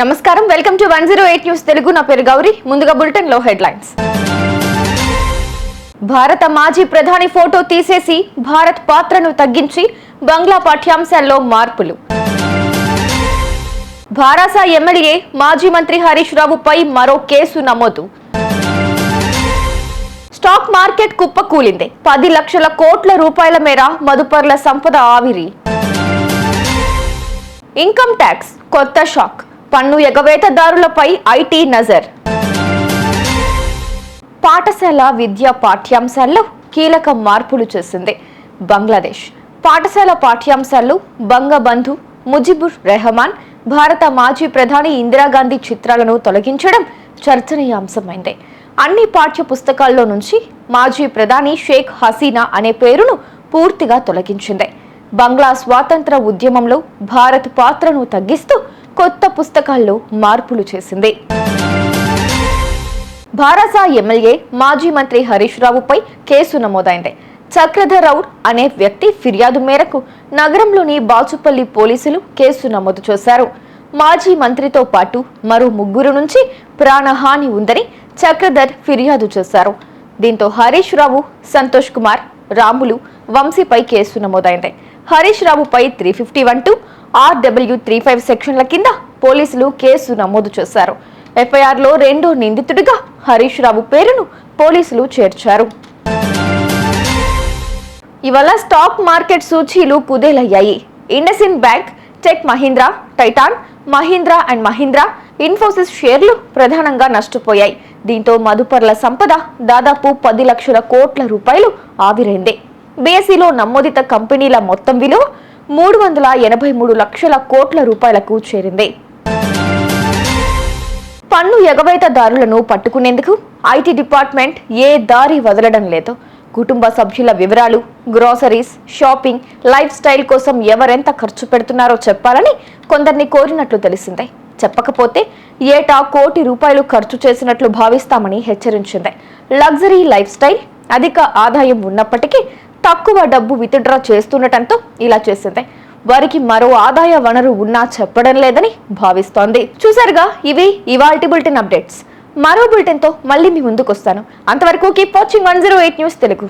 నమస్కారం, welcome to 108 news Telugu. నా పేరు గౌరీ. ముందుగా బులెటిన్ లో హెడ్లైన్స్. భారత మాజీ ప్రధాని ఫోటో తీసేసి భారత్ పాత్రను తగ్గించి బంగ్లా పాఠ్యాంశాల్లో మార్పులు. భారాస ఎమ్మెల్యే మాజీ మంత్రి హరీష్ రావుపై మరో కేసు నమోదు. Stock market కుప్పకూలింది. 10 లక్షల కోట్ల రూపాయల మేర మదుపర్ల సంపద ఆవిరి. ఇన్కమ్ ట్యాక్స్ కొత్త షాక్. పన్ను ఎగవేతదారులపై ఐటీ నజర్. పాఠశాల విద్యా పాఠ్యాంశాల్లో కీలక మార్పులు చేసింది బంగ్లాదేశ్. పాఠశాల పాఠ్యాంశాల్లో బంగబంధు ముజిబుర్ రెహమాన్, భారత మాజీ ప్రధాని ఇందిరాగాంధీ చిత్రాలను తొలగించడం చర్చనీయాంశమైంది. అన్ని పాఠ్య పుస్తకాల్లో నుంచి మాజీ ప్రధాని షేక్ హసీనా అనే పేరును పూర్తిగా తొలగించింది. బంగ్లా స్వాతంత్ర ఉద్యమంలో భారత్ పాత్రను తగ్గిస్తూ కొత్త పుస్తకాల్లో మార్పులు చేసింది. భారాస ఎమ్మెల్యే మాజీ మంత్రి హరీష్ రావుపై కేసు నమోదైంది. చక్రధర్ రౌడ్ అనే వ్యక్తి ఫిర్యాదు మేరకు నగరంలోని బాచుపల్లి పోలీసులు కేసు నమోదు చేశారు. మాజీ మంత్రితో పాటు మరో 3 నుంచి ప్రాణహాని ఉందని చక్రధర్ ఫిర్యాదు చేశారు. దీంతో హరీష్ రావు, సంతోష్ కుమార్, రాములు, వంశీపై కేసు నమోదైంది. హరీష్ రావుపై 351, RW35 సెక్షన్ల కింద పోలీసులు కేసు నమోదు చేశారు. ఎఫ్ఐఆర్ లో 2వ నిందితుడిగా హరీష్ రావు పేరును పోలీసులు చేర్చారు. ఇవాళ స్టాక్ మార్కెట్ సూచీలు కుదేలయ్యాయి. IndusInd bank, Tech Mahindra, Titan, Mahindra and Mahindra, Infosys షేర్లు ప్రధానంగా నష్టపోయాయి. దీంతో మదుపర్ల సంపద దాదాపు 10 లక్షల కోట్ల రూపాయలు ఆవిరైంది. బీఎస్ఈలో నమోదిత కంపెనీల మొత్తం విలువ 383 లక్షల కోట్ల రూపాయలకు చేరింది. పన్ను ఎగవేతదారులను పట్టుకునేందుకు ఐటీ డిపార్ట్మెంట్ ఏ దారి వదలడం లేదు. కుటుంబ సభ్యుల వివరాలు, గ్రోసరీస్, షాపింగ్, లైఫ్ స్టైల్ కోసం ఎవరెంత ఖర్చు పెడుతున్నారో చెప్పాలని కొందరిని కోరినట్లు తెలిసిందే. చెప్పకపోతే ఏటా ₹1 కోటి ఖర్చు చేసినట్లు భావిస్తామని హెచ్చరించింది. లగ్జరీ లైఫ్ స్టైల్, అధిక ఆదాయం ఉన్నప్పటికీ తక్కువ డబ్బు విత్డ్రా చేస్తుండటంతో ఇలా చేసింది. వారికి మరో ఆదాయ వనరు ఉన్నా చెప్పడం లేదని భావిస్తోంది. చూసారుగా, ఇవి ఇవాల్టి బులెటిన్ అప్డేట్స్. మరో బులెటిన్ తో మళ్ళీ మీ ముందుకు వస్తాను. అంతవరకు కీప్ వాచింగ్ 108 న్యూస్ తెలుగు.